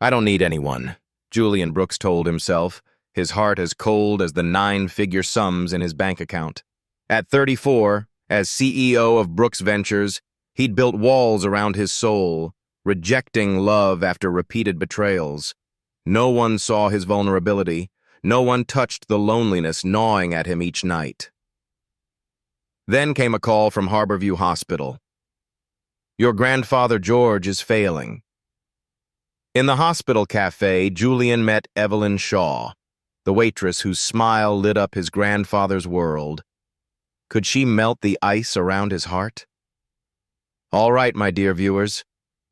I don't need anyone, Julian Brooks told himself, his heart as cold as the nine-figure sums in his bank account. At 34, as CEO of Brooks Ventures, he'd built walls around his soul, rejecting love after repeated betrayals. No one saw his vulnerability. No one touched the loneliness gnawing at him each night. Then came a call from Harborview Hospital. Your grandfather George is failing. In the hospital cafe, Julian met Evelyn Shaw, the waitress whose smile lit up his grandfather's world. Could she melt the ice around his heart? All right, my dear viewers,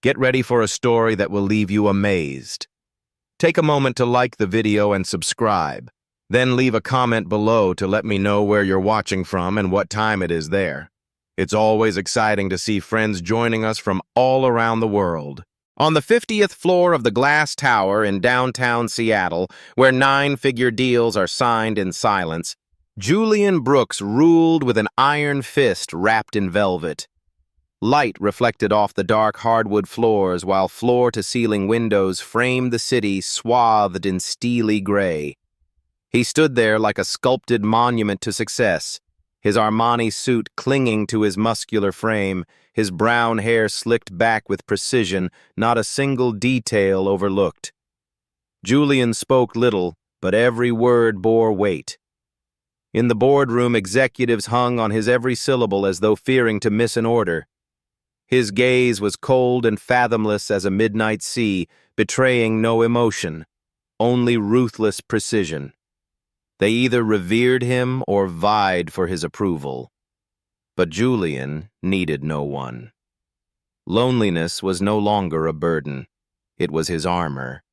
get ready for a story that will leave you amazed. Take a moment to like the video and subscribe. Then leave a comment below to let me know where you're watching from and what time it is there. It's always exciting to see friends joining us from all around the world. On the 50th floor of the Glass Tower in downtown Seattle, where nine-figure deals are signed in silence, Julian Brooks ruled with an iron fist wrapped in velvet. Light reflected off the dark hardwood floors while floor-to-ceiling windows framed the city swathed in steely gray. He stood there like a sculpted monument to success, his Armani suit clinging to his muscular frame, his brown hair slicked back with precision, not a single detail overlooked. Julian spoke little, but every word bore weight. In the boardroom, executives hung on his every syllable as though fearing to miss an order. His gaze was cold and fathomless as a midnight sea, betraying no emotion, only ruthless precision. They either revered him or vied for his approval. But Julian needed no one. Loneliness was no longer a burden. It was his armor.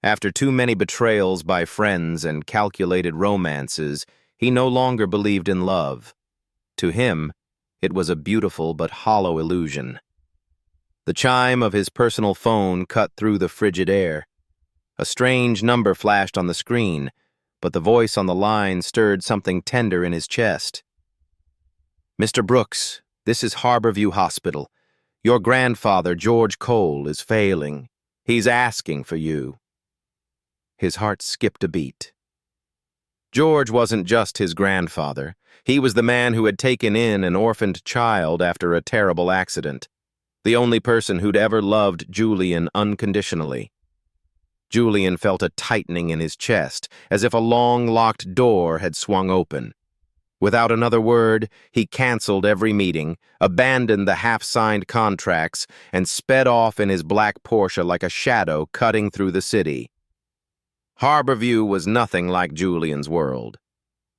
After too many betrayals by friends and calculated romances, he no longer believed in love. To him, it was a beautiful but hollow illusion. The chime of his personal phone cut through the frigid air. A strange number flashed on the screen, but the voice on the line stirred something tender in his chest. Mr. Brooks, this is Harborview Hospital. Your grandfather, George Cole, is failing. He's asking for you. His heart skipped a beat. George wasn't just his grandfather. He was the man who had taken in an orphaned child after a terrible accident. The only person who'd ever loved Julian unconditionally. Julian felt a tightening in his chest, as if a long-locked door had swung open. Without another word, he canceled every meeting, abandoned the half-signed contracts, and sped off in his black Porsche like a shadow cutting through the city. Harborview was nothing like Julian's world.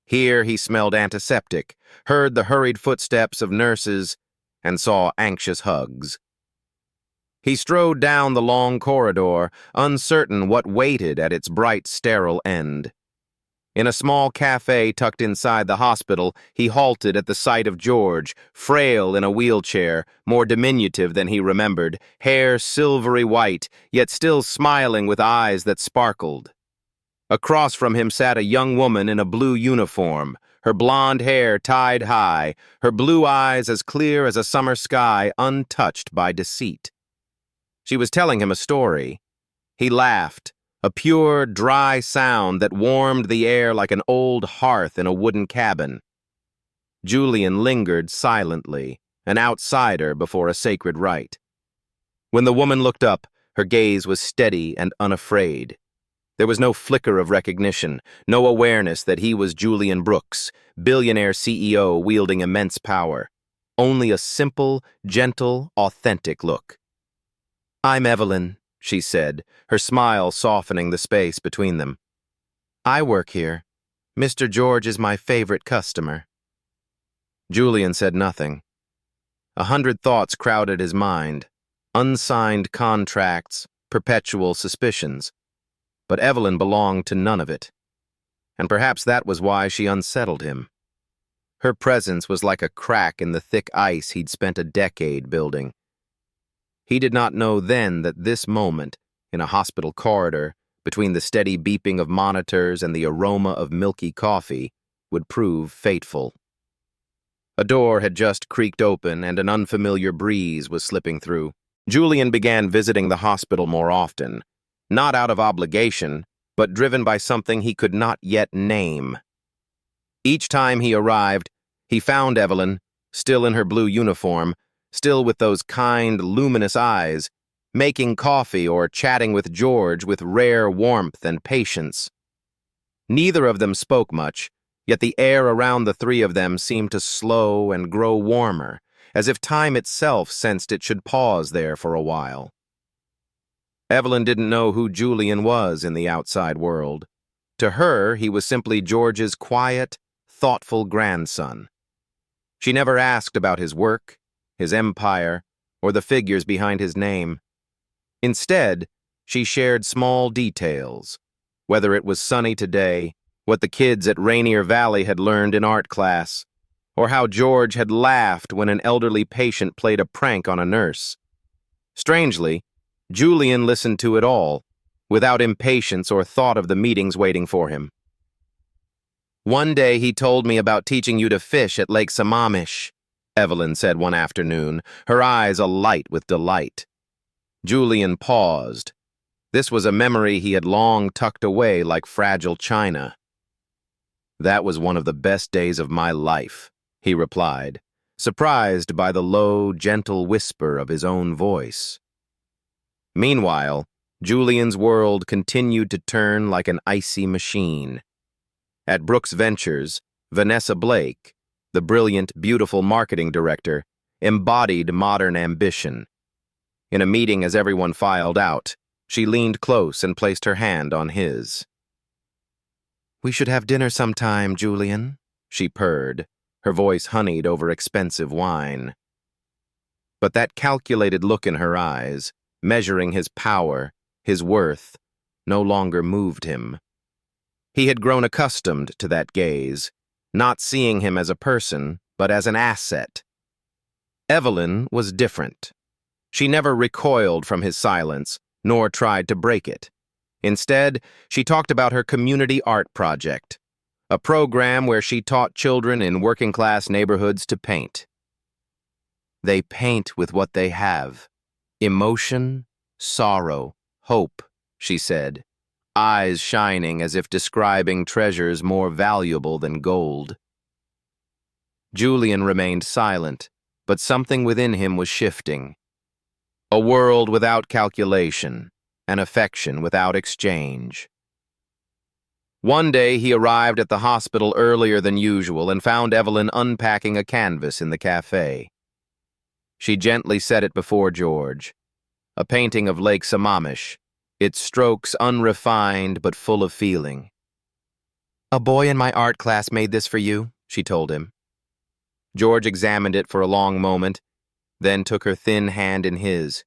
Here he smelled antiseptic, heard the hurried footsteps of nurses, and saw anxious hugs. He strode down the long corridor, uncertain what waited at its bright, sterile end. In a small cafe tucked inside the hospital, he halted at the sight of George, frail in a wheelchair, more diminutive than he remembered, hair silvery white, yet still smiling with eyes that sparkled. Across from him sat a young woman in a blue uniform, her blonde hair tied high, her blue eyes as clear as a summer sky, untouched by deceit. She was telling him a story. He laughed, a pure, dry sound that warmed the air like an old hearth in a wooden cabin. Julian lingered silently, an outsider before a sacred rite. When the woman looked up, her gaze was steady and unafraid. There was no flicker of recognition, no awareness that he was Julian Brooks, billionaire CEO wielding immense power. Only a simple, gentle, authentic look. I'm Evelyn, she said, her smile softening the space between them. I work here. Mr. George is my favorite customer. Julian said nothing. 100 thoughts crowded his mind. Unsigned contracts, perpetual suspicions. But Evelyn belonged to none of it. And perhaps that was why she unsettled him. Her presence was like a crack in the thick ice he'd spent a decade building. He did not know then that this moment, in a hospital corridor, between the steady beeping of monitors and the aroma of milky coffee, would prove fateful. A door had just creaked open and an unfamiliar breeze was slipping through. Julian began visiting the hospital more often. not out of obligation, but driven by something he could not yet name. Each time he arrived, he found Evelyn, still in her blue uniform, still with those kind, luminous eyes, making coffee or chatting with George with rare warmth and patience. Neither of them spoke much, yet the air around the three of them seemed to slow and grow warmer, as if time itself sensed it should pause there for a while. Evelyn didn't know who Julian was in the outside world. To her, he was simply George's quiet, thoughtful grandson. She never asked about his work, his empire, or the figures behind his name. Instead, she shared small details, whether it was sunny today, what the kids at Rainier Valley had learned in art class, or how George had laughed when an elderly patient played a prank on a nurse. Strangely, Julian listened to it all, without impatience or thought of the meetings waiting for him. "One day he told me about teaching you to fish at Lake Sammamish," Evelyn said one afternoon, her eyes alight with delight. Julian paused. This was a memory he had long tucked away like fragile china. "That was one of the best days of my life," he replied, surprised by the low, gentle whisper of his own voice. Meanwhile, Julian's world continued to turn like an icy machine. At Brooks Ventures, Vanessa Blake, the brilliant, beautiful marketing director, embodied modern ambition. In a meeting as everyone filed out, she leaned close and placed her hand on his. "We should have dinner sometime, Julian," she purred, her voice honeyed over expensive wine. But that calculated look in her eyes, measuring his power, his worth, no longer moved him. He had grown accustomed to that gaze, not seeing him as a person, but as an asset. Evelyn was different. She never recoiled from his silence, nor tried to break it. Instead, she talked about her community art project, a program where she taught children in working-class neighborhoods to paint. "They paint with what they have. Emotion, sorrow, hope," she said, eyes shining as if describing treasures more valuable than gold. Julian remained silent, but something within him was shifting. A world without calculation, an affection without exchange. One day he arrived at the hospital earlier than usual and found Evelyn unpacking a canvas in the cafe. She gently set it before George, a painting of Lake Sammamish, its strokes unrefined but full of feeling. "A boy in my art class made this for you," she told him. George examined it for a long moment, then took her thin hand in his.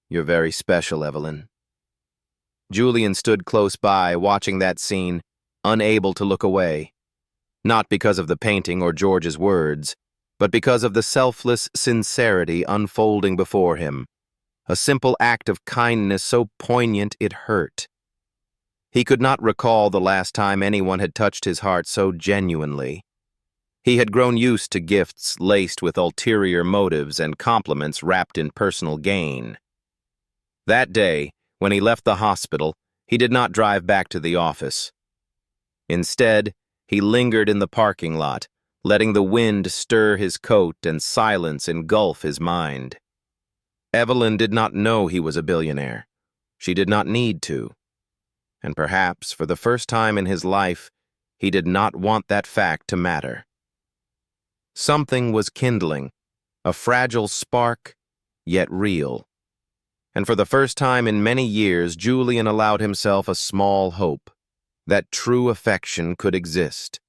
"You're very special, Evelyn." Julian stood close by, watching that scene, unable to look away. Not because of the painting or George's words, but because of the selfless sincerity unfolding before him. A simple act of kindness so poignant it hurt. He could not recall the last time anyone had touched his heart so genuinely. He had grown used to gifts laced with ulterior motives and compliments wrapped in personal gain. That day, when he left the hospital, he did not drive back to the office. Instead, he lingered in the parking lot, letting the wind stir his coat and silence engulf his mind. Evelyn did not know he was a billionaire. She did not need to. And perhaps, for the first time in his life, he did not want that fact to matter. Something was kindling, a fragile spark, yet real. And for the first time in many years, Julian allowed himself a small hope that true affection could exist.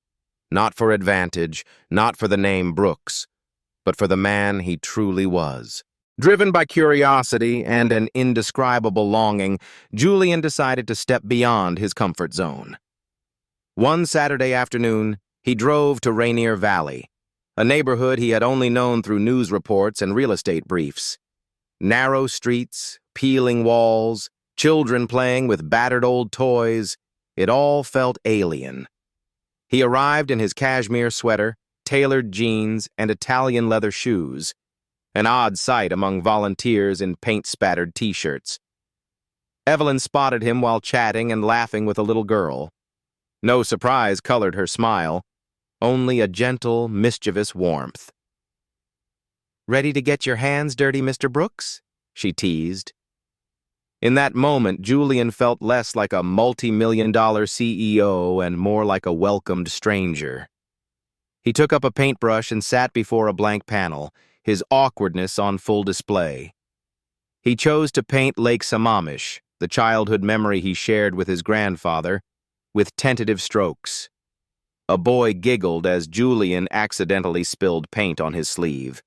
Not for advantage, not for the name Brooks, but for the man he truly was. Driven by curiosity and an indescribable longing, Julian decided to step beyond his comfort zone. One Saturday afternoon, he drove to Rainier Valley, a neighborhood he had only known through news reports and real estate briefs. Narrow streets, peeling walls, children playing with battered old toys, it all felt alien. He arrived in his cashmere sweater, tailored jeans, and Italian leather shoes, an odd sight among volunteers in paint-spattered t-shirts. Evelyn spotted him while chatting and laughing with a little girl. No surprise colored her smile, only a gentle, mischievous warmth. "Ready to get your hands dirty, Mr. Brooks?" she teased. In that moment, Julian felt less like a multi-million-dollar CEO and more like a welcomed stranger. He took up a paintbrush and sat before a blank panel, his awkwardness on full display. He chose to paint Lake Sammamish, the childhood memory he shared with his grandfather, with tentative strokes. A boy giggled as Julian accidentally spilled paint on his sleeve.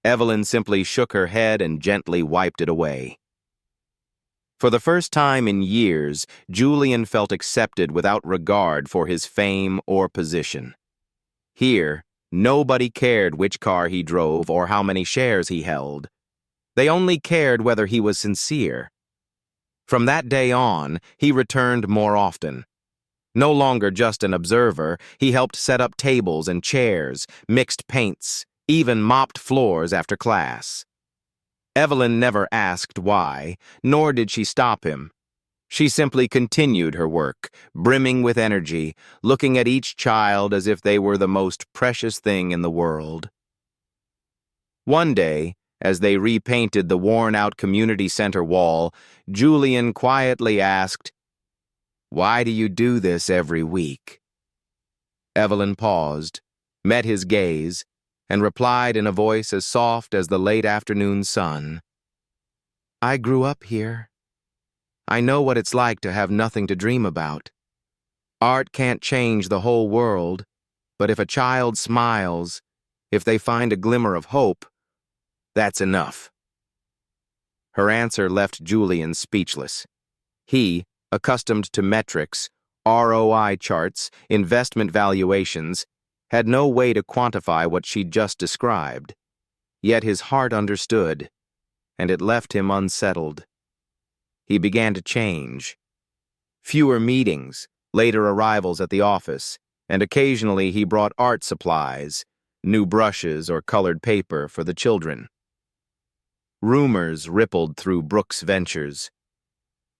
Evelyn simply shook her head and gently wiped it away. For the first time in years, Julian felt accepted without regard for his fame or position. Here, nobody cared which car he drove or how many shares he held. They only cared whether he was sincere. From that day on, he returned more often. No longer just an observer, he helped set up tables and chairs, mixed paints, even mopped floors after class. Evelyn never asked why, nor did she stop him. She simply continued her work, brimming with energy, looking at each child as if they were the most precious thing in the world. One day, as they repainted the worn-out community center wall, Julian quietly asked, "Why do you do this every week?" Evelyn paused, met his gaze, and replied in a voice as soft as the late afternoon sun, "I grew up here. I know what it's like to have nothing to dream about. Art can't change the whole world, but if a child smiles, if they find a glimmer of hope, that's enough." Her answer left Julian speechless. He, accustomed to metrics, ROI charts, investment valuations, had no way to quantify what she'd just described. Yet his heart understood, and it left him unsettled. He began to change. Fewer meetings, later arrivals at the office, and occasionally he brought art supplies, new brushes or colored paper for the children. Rumors rippled through Brooks Ventures.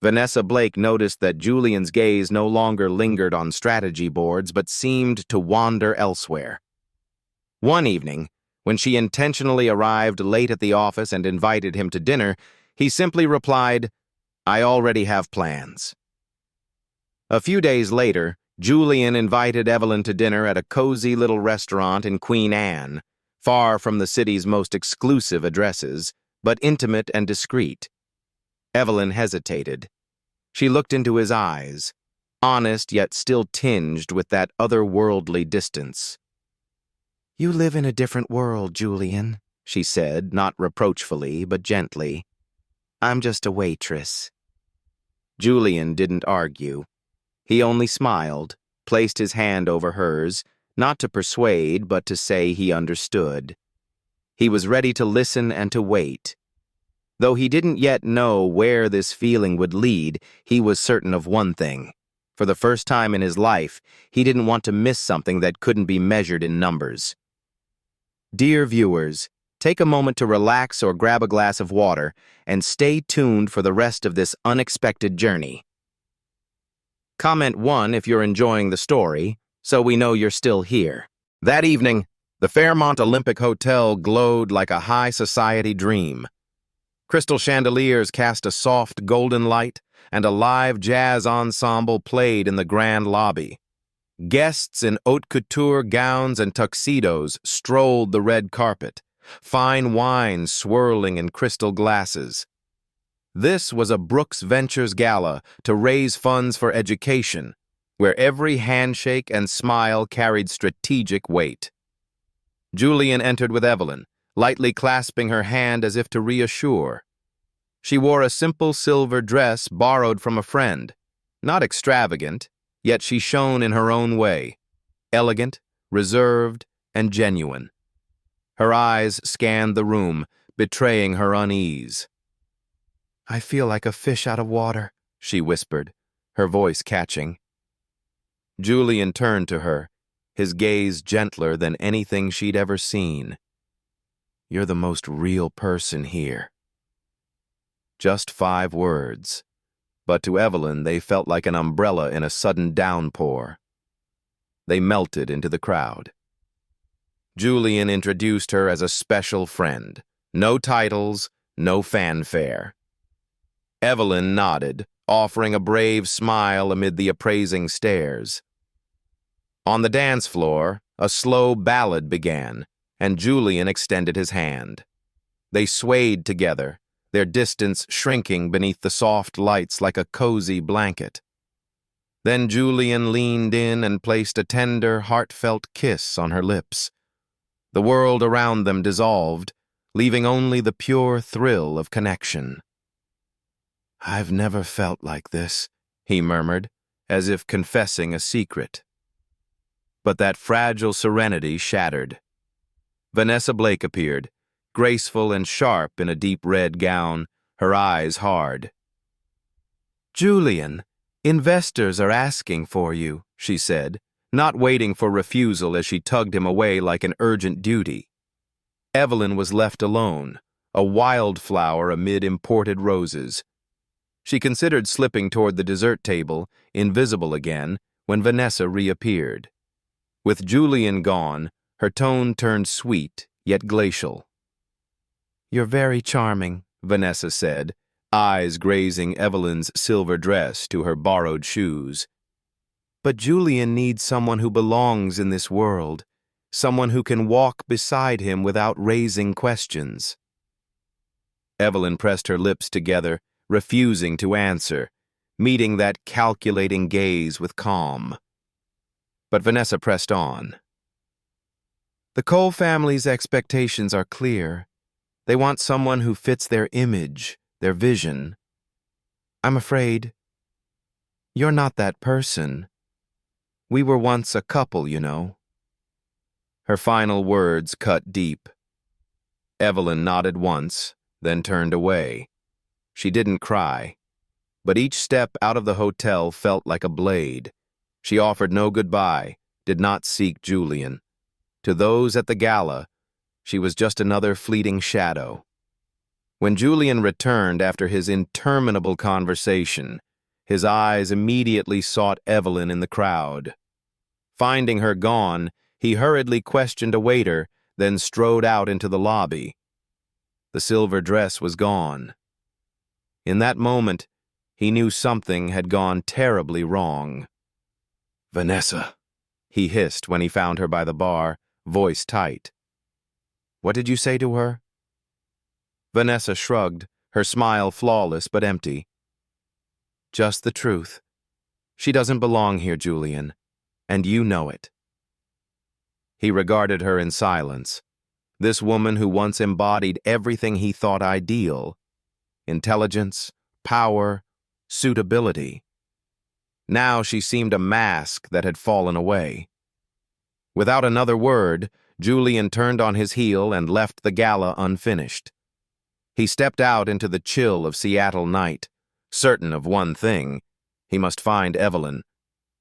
Vanessa Blake noticed that Julian's gaze no longer lingered on strategy boards but seemed to wander elsewhere. One evening, when she intentionally arrived late at the office and invited him to dinner, he simply replied, "I already have plans." A few days later, Julian invited Evelyn to dinner at a cozy little restaurant in Queen Anne, far from the city's most exclusive addresses, but intimate and discreet. Evelyn hesitated. She looked into his eyes, honest yet still tinged with that otherworldly distance. "You live in a different world, Julian," she said, not reproachfully, but gently. "I'm just a waitress." Julian didn't argue. He only smiled, placed his hand over hers, not to persuade, but to say he understood. He was ready to listen and to wait. Though he didn't yet know where this feeling would lead, he was certain of one thing. For the first time in his life, he didn't want to miss something that couldn't be measured in numbers. Dear viewers, take a moment to relax or grab a glass of water and stay tuned for the rest of this unexpected journey. Comment 1 if you're enjoying the story, so we know you're still here. That evening, the Fairmont Olympic Hotel glowed like a high society dream. Crystal chandeliers cast a soft golden light, and a live jazz ensemble played in the grand lobby. Guests in haute couture gowns and tuxedos strolled the red carpet, fine wine swirling in crystal glasses. This was a Brooks Ventures gala to raise funds for education, where every handshake and smile carried strategic weight. Julian entered with Evelyn, lightly clasping her hand as if to reassure. She wore a simple silver dress borrowed from a friend, not extravagant, yet she shone in her own way, elegant, reserved, and genuine. Her eyes scanned the room, betraying her unease. "I feel like a fish out of water," she whispered, her voice catching. Julian turned to her, his gaze gentler than anything she'd ever seen. "You're the most real person here." Just 5 words, but to Evelyn they felt like an umbrella in a sudden downpour. They melted into the crowd. Julian introduced her as a special friend. No titles, no fanfare. Evelyn nodded, offering a brave smile amid the appraising stares. On the dance floor, a slow ballad began, and Julian extended his hand. They swayed together, their distance shrinking beneath the soft lights like a cozy blanket. Then Julian leaned in and placed a tender, heartfelt kiss on her lips. The world around them dissolved, leaving only the pure thrill of connection. "I've never felt like this," he murmured, as if confessing a secret. But that fragile serenity shattered. Vanessa Blake appeared, graceful and sharp in a deep red gown, her eyes hard. "Julian, investors are asking for you," she said, not waiting for refusal as she tugged him away like an urgent duty. Evelyn was left alone, a wildflower amid imported roses. She considered slipping toward the dessert table, invisible again, when Vanessa reappeared. With Julian gone, her tone turned sweet, yet glacial. "You're very charming," Vanessa said, eyes grazing Evelyn's silver dress to her borrowed shoes. "But Julian needs someone who belongs in this world, someone who can walk beside him without raising questions." Evelyn pressed her lips together, refusing to answer, meeting that calculating gaze with calm. But Vanessa pressed on. "The Cole family's expectations are clear. They want someone who fits their image, their vision. I'm afraid you're not that person. We were once a couple, you know." Her final words cut deep. Evelyn nodded once, then turned away. She didn't cry, but each step out of the hotel felt like a blade. She offered no goodbye, did not seek Julian. To those at the gala, she was just another fleeting shadow. When Julian returned after his interminable conversation, his eyes immediately sought Evelyn in the crowd. Finding her gone, he hurriedly questioned a waiter, then strode out into the lobby. The silver dress was gone. In that moment, he knew something had gone terribly wrong. "Vanessa," he hissed when he found her by the bar, voice tight. "What did you say to her?" Vanessa shrugged, her smile flawless but empty. "Just the truth. She doesn't belong here, Julian, and you know it." He regarded her in silence. This woman who once embodied everything he thought ideal: intelligence, power, suitability. Now she seemed a mask that had fallen away. Without another word, Julian turned on his heel and left the gala unfinished. He stepped out into the chill of Seattle night, certain of one thing: he must find Evelyn.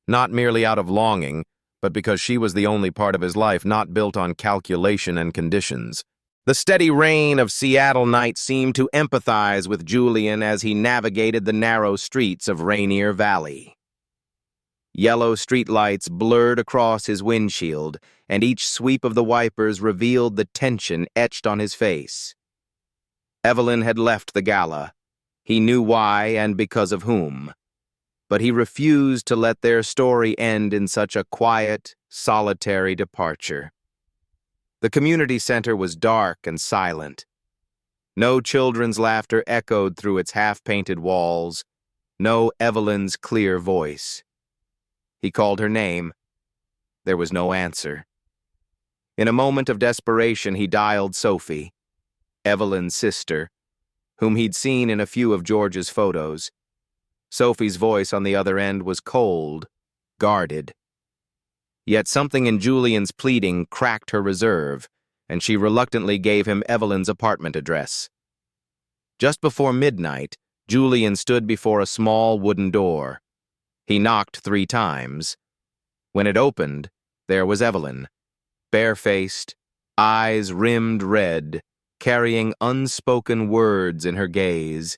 Not merely out of longing, but because she was the only part of his life not built on calculation and conditions. The steady rain of Seattle night seemed to empathize with Julian as he navigated the narrow streets of Rainier Valley. Yellow streetlights blurred across his windshield, and each sweep of the wipers revealed the tension etched on his face. Evelyn had left the gala. He knew why and because of whom. But he refused to let their story end in such a quiet, solitary departure. The community center was dark and silent. No children's laughter echoed through its half-painted walls, no Evelyn's clear voice. He called her name. There was no answer. In a moment of desperation, he dialed Sophie, Evelyn's sister, whom he'd seen in a few of George's photos. Sophie's voice on the other end was cold, guarded. Yet something in Julian's pleading cracked her reserve, and she reluctantly gave him Evelyn's apartment address. Just before midnight, Julian stood before a small wooden door. He knocked 3 times. When it opened, there was Evelyn, barefaced, eyes rimmed red, carrying unspoken words in her gaze.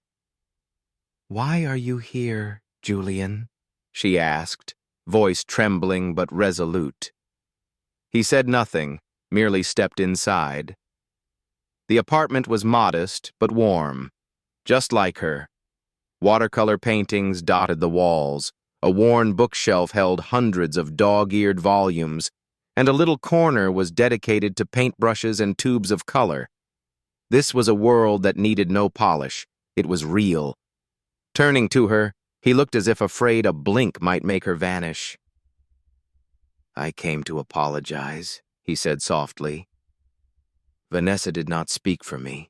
"Why are you here, Julian?" she asked, voice trembling but resolute. He said nothing, merely stepped inside. The apartment was modest but warm, just like her. Watercolor paintings dotted the walls, a worn bookshelf held hundreds of dog-eared volumes, and a little corner was dedicated to paintbrushes and tubes of color. This was a world that needed no polish. It was real. Turning to her, he looked as if afraid a blink might make her vanish. "I came to apologize," he said softly. "Vanessa did not speak for me.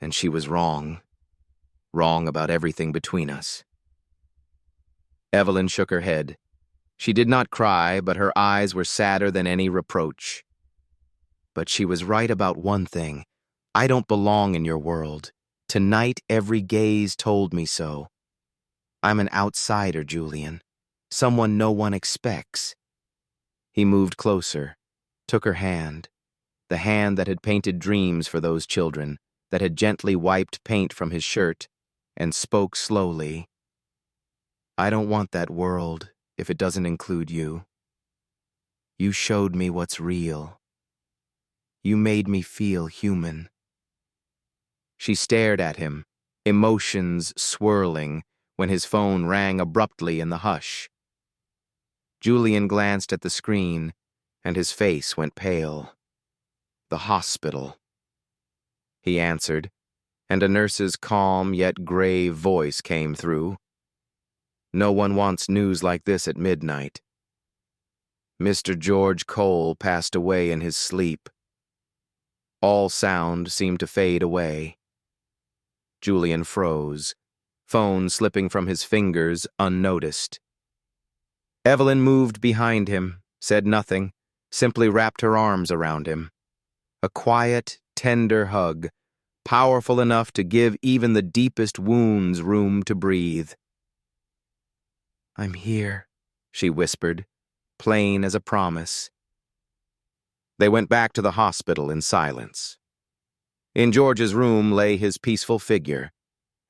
And she was wrong. Wrong about everything between us." Evelyn shook her head. She did not cry, but her eyes were sadder than any reproach. "But she was right about one thing. I don't belong in your world. Tonight, every gaze told me so. I'm an outsider, Julian. Someone no one expects." He moved closer, took her hand, the hand that had painted dreams for those children, that had gently wiped paint from his shirt, and spoke slowly. "I don't want that world if it doesn't include you. You showed me what's real. You made me feel human." She stared at him, emotions swirling, when his phone rang abruptly in the hush. Julian glanced at the screen, and his face went pale. "The hospital." He answered, and a nurse's calm yet grave voice came through. "No one wants news like this at midnight. Mr. George Cole passed away in his sleep." All sound seemed to fade away. Julian froze, phone slipping from his fingers unnoticed. Evelyn moved behind him, said nothing, simply wrapped her arms around him. A quiet, tender hug, powerful enough to give even the deepest wounds room to breathe. "I'm here," she whispered, plain as a promise. They went back to the hospital in silence. In George's room lay his peaceful figure,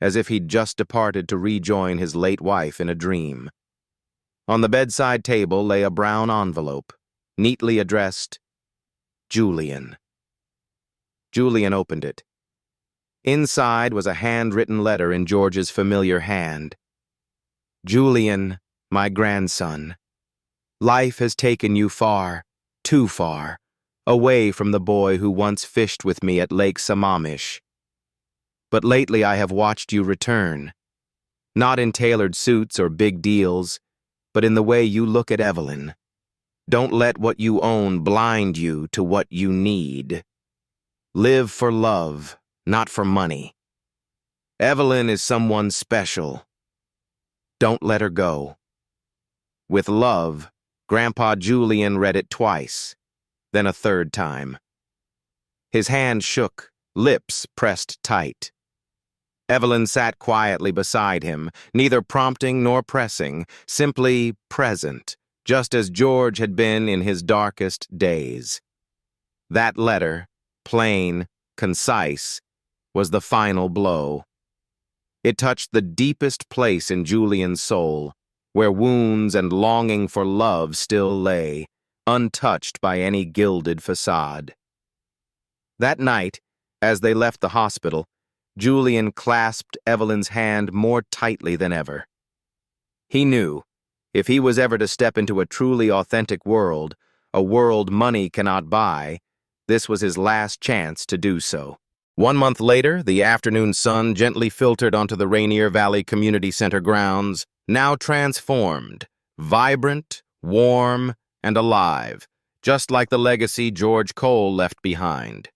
as if he'd just departed to rejoin his late wife in a dream. On the bedside table lay a brown envelope, neatly addressed, "Julian." Julian opened it. Inside was a handwritten letter in George's familiar hand. "Julian, my grandson, life has taken you far, too far, away from the boy who once fished with me at Lake Sammamish. But lately I have watched you return, not in tailored suits or big deals, but in the way you look at Evelyn. Don't let what you own blind you to what you need. Live for love, not for money. Evelyn is someone special. Don't let her go." With love, Grandpa Julian read it twice, then a third time. His hand shook, lips pressed tight. Evelyn sat quietly beside him, neither prompting nor pressing, simply present, just as George had been in his darkest days. That letter, plain, concise, was the final blow. It touched the deepest place in Julian's soul, where wounds and longing for love still lay, untouched by any gilded facade. That night, as they left the hospital, Julian clasped Evelyn's hand more tightly than ever. He knew, if he was ever to step into a truly authentic world, a world money cannot buy, this was his last chance to do so. 1 month later, the afternoon sun gently filtered onto the Rainier Valley Community Center grounds, now transformed, vibrant, warm, and alive, just like the legacy George Cole left behind.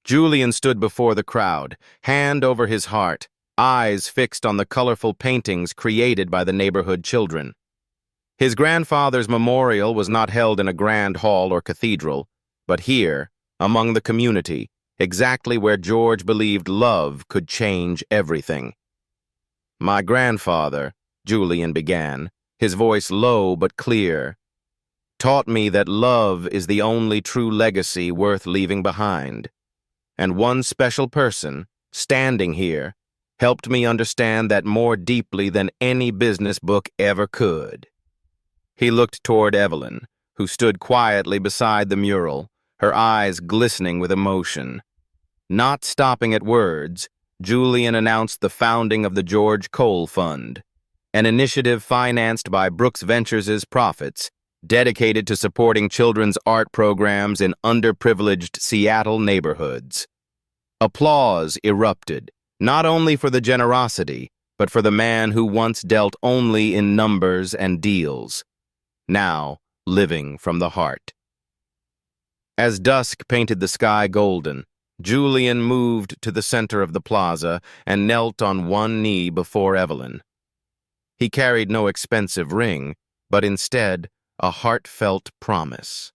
Julian stood before the crowd, hand over his heart, eyes fixed on the colorful paintings created by the neighborhood children. His grandfather's memorial was not held in a grand hall or cathedral, but here, among the community, exactly where George believed love could change everything. "My grandfather," Julian began, his voice low but clear, "taught me that love is the only true legacy worth leaving behind. And one special person, standing here, helped me understand that more deeply than any business book ever could." He looked toward Evelyn, who stood quietly beside the mural, her eyes glistening with emotion. Not stopping at words, Julian announced the founding of the George Cole Fund, an initiative financed by Brooks Ventures' profits, dedicated to supporting children's art programs in underprivileged Seattle neighborhoods. Applause erupted, not only for the generosity, but for the man who once dealt only in numbers and deals, now living from the heart. As dusk painted the sky golden, Julian moved to the center of the plaza and knelt on one knee before Evelyn. He carried no expensive ring, but instead a heartfelt promise.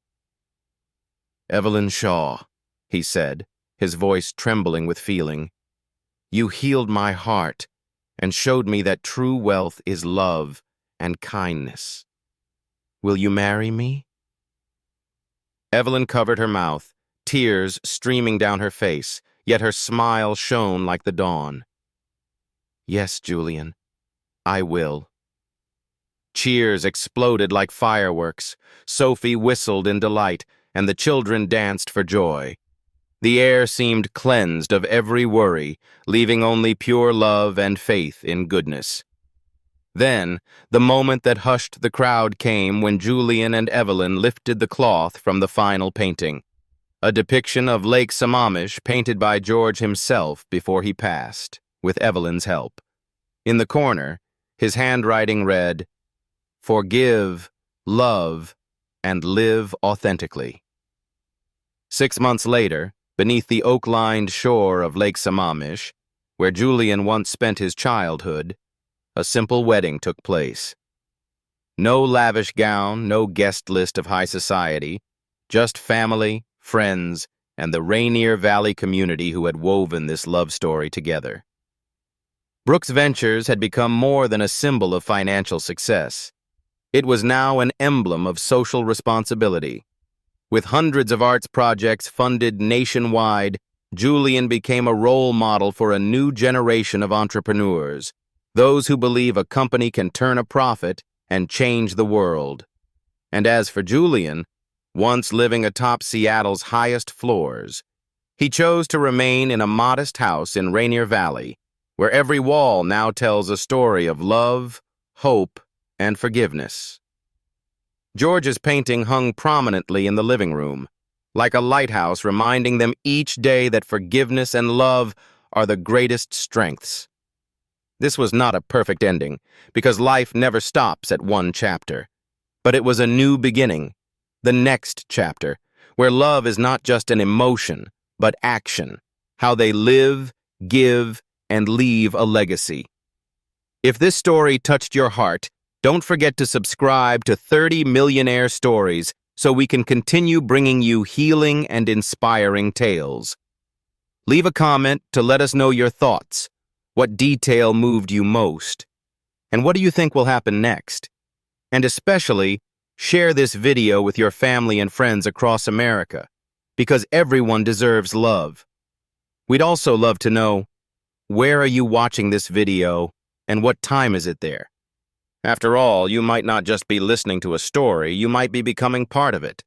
"Evelyn Shaw," he said, his voice trembling with feeling, "you healed my heart and showed me that true wealth is love and kindness. Will you marry me?" Evelyn covered her mouth, tears streaming down her face, yet her smile shone like the dawn. "Yes, Julian, I will." Cheers exploded like fireworks. Sophie whistled in delight, and the children danced for joy. The air seemed cleansed of every worry, leaving only pure love and faith in goodness. Then, the moment that hushed the crowd came when Julian and Evelyn lifted the cloth from the final painting, a depiction of Lake Sammamish painted by George himself before he passed, with Evelyn's help. In the corner, his handwriting read, "Forgive, love, and live authentically." 6 months later, beneath the oak-lined shore of Lake Sammamish, where Julian once spent his childhood, a simple wedding took place. No lavish gown, no guest list of high society, just family, friends, and the Rainier Valley community who had woven this love story together. Brooks Ventures had become more than a symbol of financial success. It was now an emblem of social responsibility. With hundreds of arts projects funded nationwide, Julian became a role model for a new generation of entrepreneurs, those who believe a company can turn a profit and change the world. And as for Julian, once living atop Seattle's highest floors, he chose to remain in a modest house in Rainier Valley, where every wall now tells a story of love, hope, and forgiveness. George's painting hung prominently in the living room, like a lighthouse reminding them each day that forgiveness and love are the greatest strengths. This was not a perfect ending, because life never stops at one chapter. But it was a new beginning, the next chapter, where love is not just an emotion, but action, how they live, give, and leave a legacy. If this story touched your heart, don't forget to subscribe to 30 Millionaire Stories so we can continue bringing you healing and inspiring tales. Leave a comment to let us know your thoughts. What detail moved you most? And what do you think will happen next? And especially, share this video with your family and friends across America, because everyone deserves love. We'd also love to know, where are you watching this video, and what time is it there? After all, you might not just be listening to a story, you might be becoming part of it.